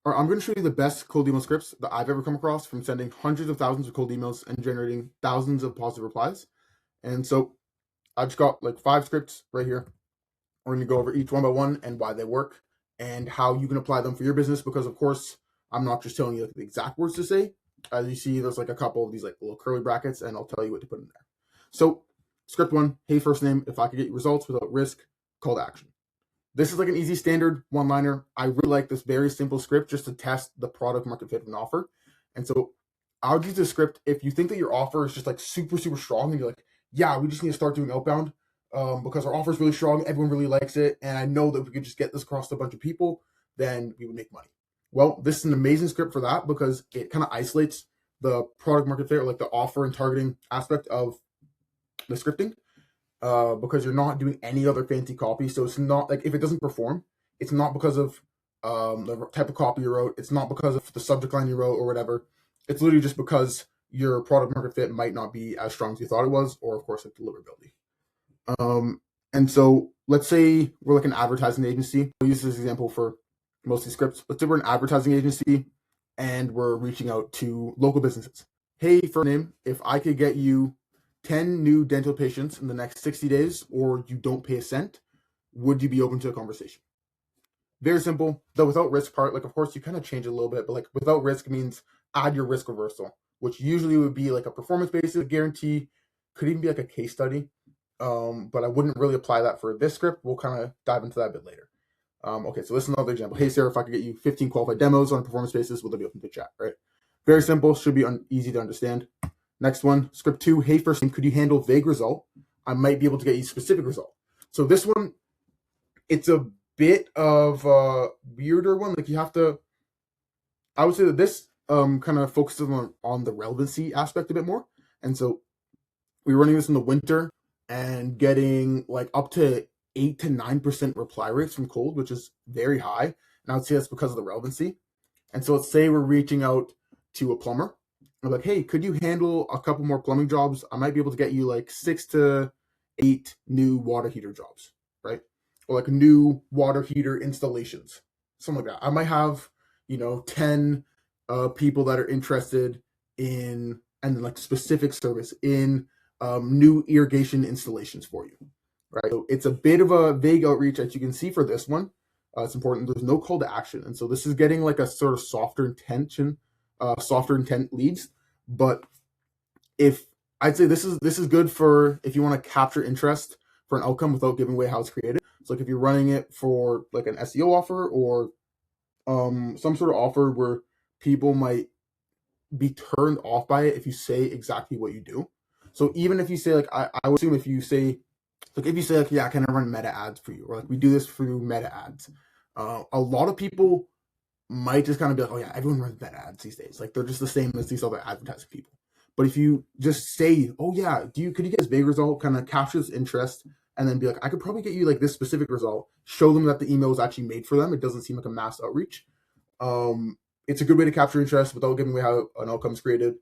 All right, I'm going to show you the best cold email scripts that I've ever come across from sending hundreds of thousands of cold emails and generating thousands of positive replies. And so I've just got like 5 scripts right here. We're going to go over each one by one and why they work and how you can apply them for your business. Because of course, I'm not just telling you like the exact words to say. As you see, there's like a couple of these like little curly brackets, and I'll tell you what to put in there. So script 1, hey, first name, if I could get you results without risk, call to action. This is like an easy standard one-liner. I really like this very simple script just to test the product market fit of an offer. And so I'll use this script if you think that your offer is just like super, super strong and you're like, yeah, we just need to start doing outbound because our offer is really strong. Everyone really likes it. And I know that if we could just get this across to a bunch of people, then we would make money. Well, this is an amazing script for that because it kind of isolates the product market fit or like the offer and targeting aspect of the scripting. Because you're not doing any other fancy copy. So it's not like if it doesn't perform, it's not because of the type of copy you wrote. It's not because of the subject line you wrote or whatever. It's literally just because your product market fit might not be as strong as you thought it was, or of course, like deliverability. And so let's say we're like an advertising agency. We'll use this example for most of these scripts. Let's say we're an advertising agency and we're reaching out to local businesses. Hey, first name, if I could get you 10 new dental patients in the next 60 days, or you don't pay a cent, would you be open to a conversation? Very simple. The without risk part, like of course you kind of change it a little bit, but like without risk means add your risk reversal, which usually would be like a performance basis guarantee, could even be like a case study. But I wouldn't really apply that for this script. We'll kind of dive into that a bit later. Okay, so this is another example. Hey Sarah, if I could get you 15 qualified demos on a performance basis, would they be open to chat, right? Very simple, should be easy to understand. Next one, script 2, hey, first name, could you handle vague result? I might be able to get you specific result. So this one, it's a bit of a weirder one. Like you have to, I would say that this kind of focuses on the relevancy aspect a bit more. And so we were running this in the winter and getting like up to 8 to 9% reply rates from cold, which is very high. And I would say that's because of the relevancy. And so let's say we're reaching out to a plumber. I'm like, hey, could you handle a couple more plumbing jobs? I might be able to get you like 6 to 8 new water heater jobs, right? Or like new water heater installations, something like that. I might have, 10 people that are interested in, and like specific service in new irrigation installations for you, right? So it's a bit of a vague outreach, as you can see for this one. It's important. There's no call to action. And so this is getting like a sort of softer intent leads. But if I'd say this is good for if you want to capture interest for an outcome without giving away how it's created. So like if you're running it for like an SEO offer or some sort of offer where people might be turned off by it if you say exactly what you do. So even if you say like I would assume if you say yeah, can I run meta ads for you, or like we do this through meta ads, a lot of people might just kind of be like, oh yeah, everyone runs meta ads these days. Like they're just the same as these other advertising people. But if you just say, oh yeah, could you get this big result, kind of captures interest, and then be like, I could probably get you like this specific result, show them that the email is actually made for them. It doesn't seem like a mass outreach. It's a good way to capture interest without giving away how an outcome is created.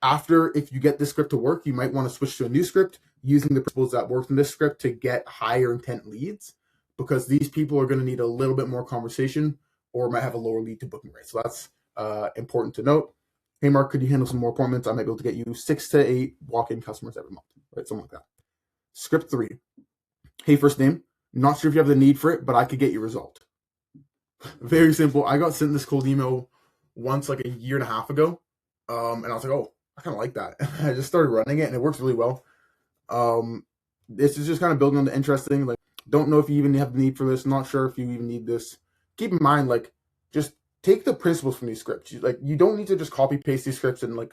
After, if you get this script to work, you might want to switch to a new script using the principles that worked in this script to get higher intent leads, because these people are going to need a little bit more conversation or might have a lower lead to booking rate. So that's important to note. Hey, Mark, could you handle some more appointments? I might be able to get you 6 to 8 walk-in customers every month, right? Something like that. Script 3. Hey, first name, not sure if you have the need for it, but I could get you a result. Very simple. I got sent this cold email once like a year and a half ago. And I was like, oh, I kind of like that. I just started running it and it works really well. This is just kind of building on the interesting, like, don't know if you even have the need for this. Not sure if you even need this. Keep in mind, like, just take the principles from these scripts. You don't need to just copy paste these scripts and like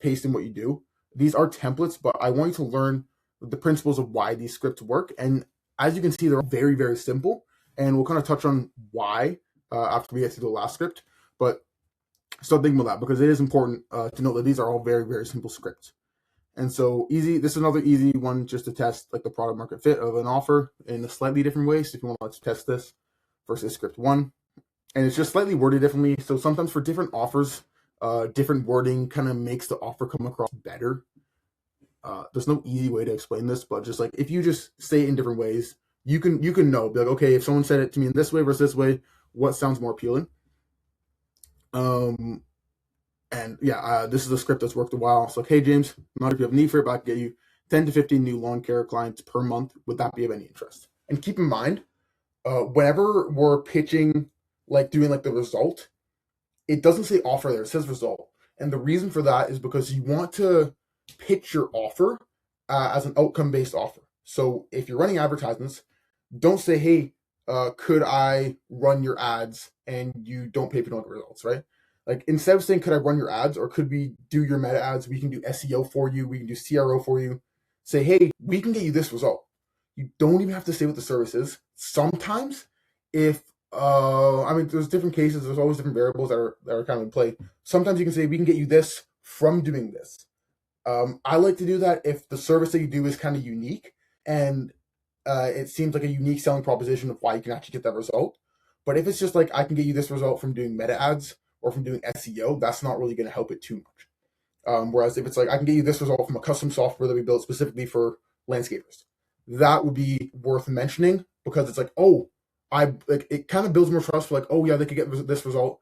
paste in what you do. These are templates, but I want you to learn the principles of why these scripts work. And as you can see, they're very, very simple. And we'll kind of touch on why after we get to the last script. But start thinking about that, because it is important to note that these are all very, very simple scripts. And so easy. This is another easy one just to test like the product market fit of an offer in a slightly different way. So if you want to test this versus script 1, and it's just slightly worded differently. So sometimes for different offers, different wording kind of makes the offer come across better. There's no easy way to explain this, but just like if you just say it in different ways, you can know, be like, okay, if someone said it to me in this way versus this way, what sounds more appealing? Um, and yeah, this is a script that's worked a while. So, like, hey, James, not if you have need for it, but I can get you 10 to 15 new lawn care clients per month. Would that be of any interest? And keep in mind, whenever we're pitching, like doing like the result, it doesn't say offer there, it says result. And the reason for that is because you want to pitch your offer as an outcome based offer. So if you're running advertisements, don't say, hey, could I run your ads and you don't pay for no results, right? Like instead of saying, could I run your ads or could we do your meta ads? We can do SEO for you. We can do CRO for you. Say, hey, we can get you this result. You don't even have to say what the service is. Sometimes, if I mean, there's different cases. There's always different variables that are kind of in play. Sometimes you can say we can get you this from doing this. I like to do that if the service that you do is kind of unique and it seems like a unique selling proposition of why you can actually get that result. But if it's just like I can get you this result from doing meta ads or from doing SEO, that's not really going to help it too much. Whereas if it's like I can get you this result from a custom software that we built specifically for landscapers, that would be worth mentioning because it's like, oh, I like it kind of builds more trust for like, oh yeah, they could get this result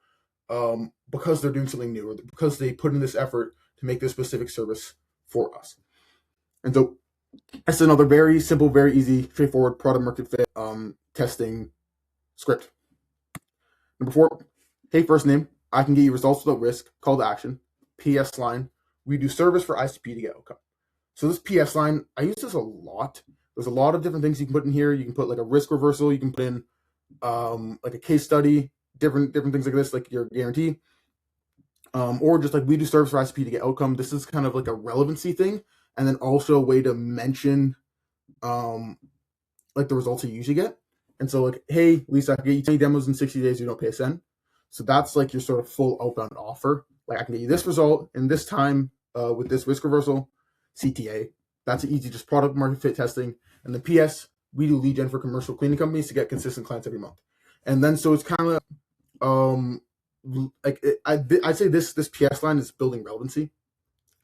because they're doing something new or because they put in this effort to make this specific service for us. And so that's another very simple, very easy, straightforward product market fit testing script. Number 4, hey, first name, I can get you results without risk, call to action, PS line, we do service for ICP to get outcome. So this PS line, I use this a lot. There's a lot of different things you can put in here. You can put like a risk reversal, you can put in like a case study, different things like this, like your guarantee. Or just like we do service for ICP to get outcome. This is kind of like a relevancy thing, and then also a way to mention like the results you usually get. And so like, hey, Lisa, I can get you 20 demos in 60 days, you don't pay a cent. So that's like your sort of full outbound offer. Like I can get you this result in this time with this risk reversal, CTA. That's an easy, just product market fit testing. And then PS, we do lead gen for commercial cleaning companies to get consistent clients every month. And then so it's kind of like I'd say this PS line is building relevancy.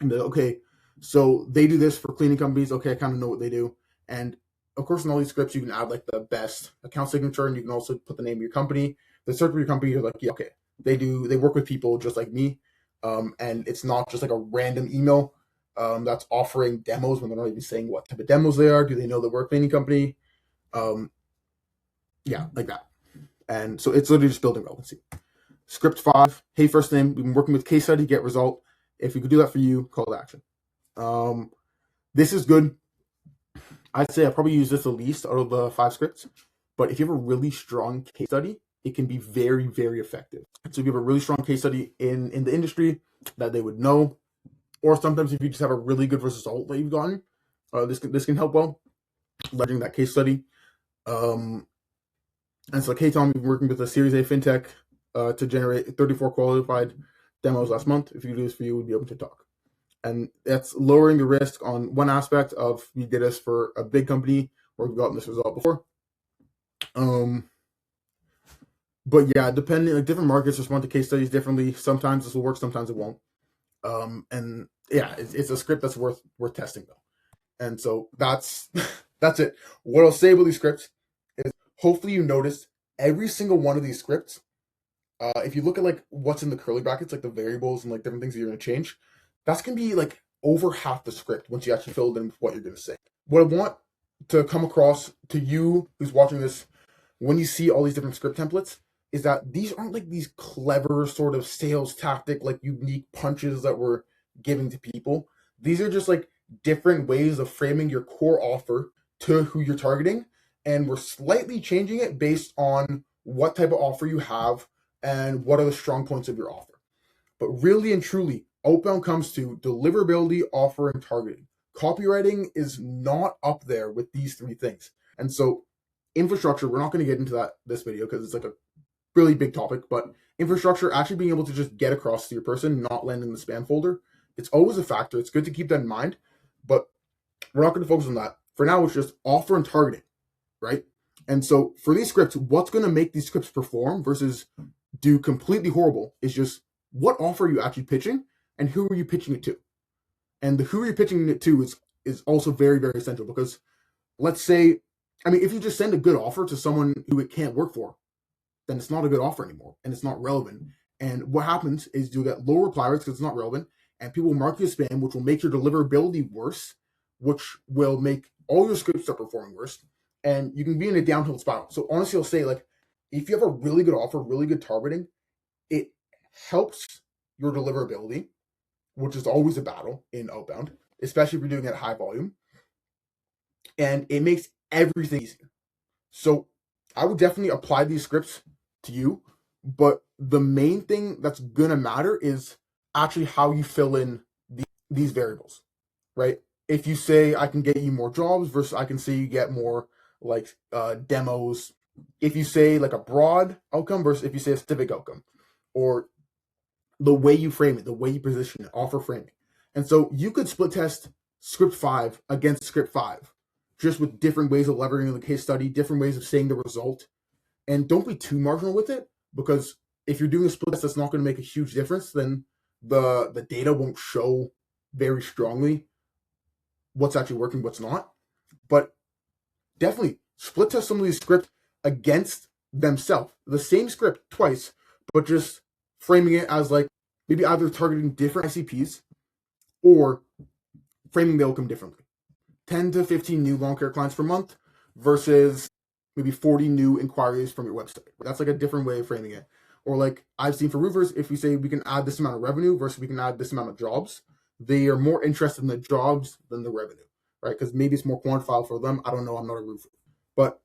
And okay, so they do this for cleaning companies. Okay, I kind of know what they do. And of course, in all these scripts, you can add like the best account signature, and you can also put the name of your company, the search for your company. You're like, yeah, okay, they work with people just like me, and it's not just like a random email that's offering demos when they're not even saying what type of demos they are. Do they know that we're a cleaning company? Yeah, like that. And so it's literally just building relevancy. Script 5, hey, first name, we've been working with case study, get result. If we could do that for you, call to action. This is good. I'd say I probably use this the least out of the 5 scripts, but if you have a really strong case study, it can be very, very effective. So if you have a really strong case study in the industry that they would know, or sometimes if you just have a really good result that you've gotten, this can help well, leveraging that case study. And it's like, hey, Tom, we've been working with a Series A fintech to generate 34 qualified demos last month. If you do this for you, we'd be open to talk. And that's lowering the risk on one aspect of we did this for a big company where we've gotten this result before. But yeah, depending, like different markets respond to case studies differently. Sometimes this will work, sometimes it won't. And yeah, it's a script that's worth testing though. And so that's that's it. What I'll say about these scripts is hopefully you notice every single one of these scripts. If you look at like what's in the curly brackets, like the variables and like different things that you're going to change, that's going to be like over half the script once you actually fill it in with what you're going to say. What I want to come across to you who's watching this when you see all these different script templates is that these aren't like these clever sort of sales tactic, like unique punches that we're giving to people. These are just like different ways of framing your core offer to who you're targeting. And we're slightly changing it based on what type of offer you have and what are the strong points of your offer. But really and truly, outbound comes to deliverability, offer, and targeting. Copywriting is not up there with these 3 things. And so infrastructure, we're not going to get into that this video because it's like a really big topic, but infrastructure, actually being able to just get across to your person, not land in the spam folder, it's always a factor. It's good to keep that in mind, but we're not going to focus on that. For now, it's just offer and targeting, right? And so for these scripts, what's going to make these scripts perform versus do completely horrible is just what offer are you actually pitching and who are you pitching it to? And the who you're pitching it to is also very, very essential because let's say, I mean, if you just send a good offer to someone who it can't work for, then it's not a good offer anymore and it's not relevant. And what happens is you'll get low reply rates because it's not relevant, and people will mark you as spam, which will make your deliverability worse, which will make all your scripts start performing worse, and you can be in a downhill spiral. So honestly, I'll say, like, if you have a really good offer, really good targeting, it helps your deliverability, which is always a battle in outbound, especially if you're doing it at high volume, and it makes everything easier. So I would definitely apply these scripts to you, but the main thing that's gonna matter is actually how you fill in these variables, right? If you say I can get you more jobs versus I can say you get more like demos, if you say like a broad outcome versus if you say a specific outcome, or the way you frame it, the way you position it, offer framing. And so you could split test script 5 against script 5, just with different ways of leveraging the case study, different ways of saying the result. And don't be too marginal with it, because if you're doing a split test that's not going to make a huge difference, then the data won't show very strongly what's actually working, what's not. But definitely split test some of these scripts against themselves. The same script twice, but just framing it as like maybe either targeting different ICPs or framing the outcome differently. 10 to 15 new lawn care clients per month versus maybe 40 new inquiries from your website. That's like a different way of framing it. Or like I've seen for roofers, if we say we can add this amount of revenue versus we can add this amount of jobs, they are more interested in the jobs than the revenue, right? Because maybe it's more quantifiable for them. I don't know. I'm not a roofer. But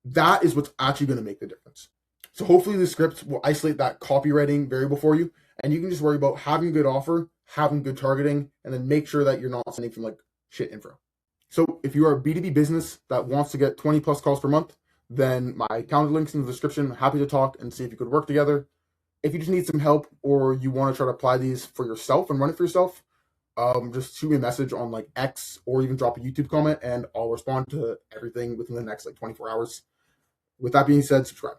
that is what's actually going to make the difference. So hopefully the script will isolate that copywriting variable for you, and you can just worry about having a good offer, having good targeting, and then make sure that you're not sending from like shit info. So if you are a B2B business that wants to get 20 plus calls per month, then my calendar link's in the description. Happy to talk and see if you could work together. If you just need some help or you want to try to apply these for yourself and run it for yourself, just shoot me a message on like X or even drop a YouTube comment and I'll respond to everything within the next like 24 hours. With that being said, subscribe.